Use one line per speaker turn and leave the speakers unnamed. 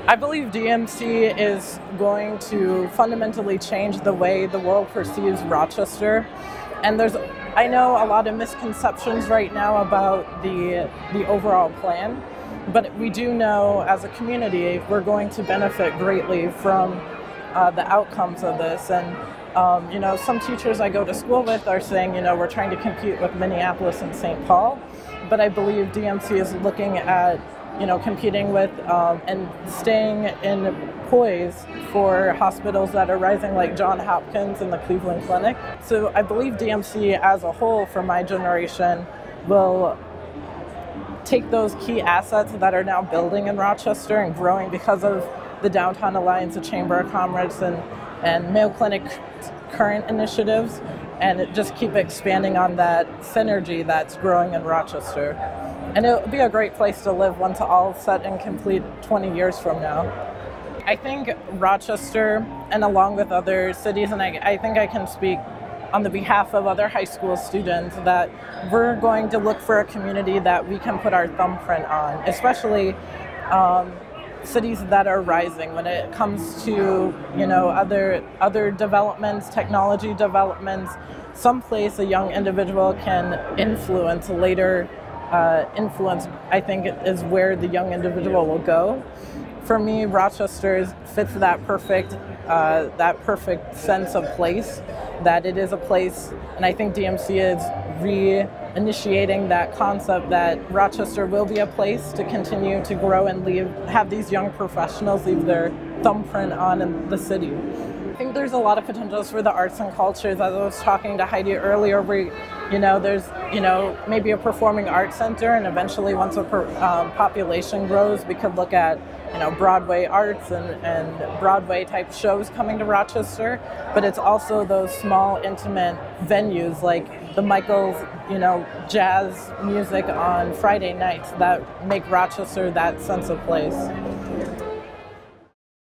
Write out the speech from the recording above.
I believe DMC is going to fundamentally change the way the world perceives Rochester. And I know a lot of misconceptions right now about the overall plan, but we do know as a community we're going to benefit greatly from the outcomes of this. And some teachers I go to school with are saying, we're trying to compete with Minneapolis and St. Paul, but I believe DMC is looking at competing with and staying in poise for hospitals that are rising like Johns Hopkins and the Cleveland Clinic. So I believe DMC as a whole for my generation will take those key assets that are now building in Rochester and growing because of the Downtown Alliance, the Chamber of Commerce, and Mayo Clinic current initiatives, and just keep expanding on that synergy that's growing in Rochester. And it'll be a great place to live once all set and complete 20 years from now. I think Rochester, and along with other cities, and I think I can speak on the behalf of other high school students, that we're going to look for a community that we can put our thumbprint on, especially cities that are rising when it comes to other developments, technology developments, someplace a young individual can influence later. Influence, I think, is where the young individual will go. For me, Rochester fits that perfect sense of place, that it is a place, and I think DMC is reinitiating that concept that Rochester will be a place to continue to grow and have these young professionals leave their thumbprint on in the city. I think there's a lot of potentials for the arts and cultures. As I was talking to Heidi earlier, there's maybe a performing arts center, and eventually once a population grows, we could look at Broadway arts and Broadway type shows coming to Rochester. But it's also those small intimate venues like the Michael's jazz music on Friday nights that make Rochester that sense of place.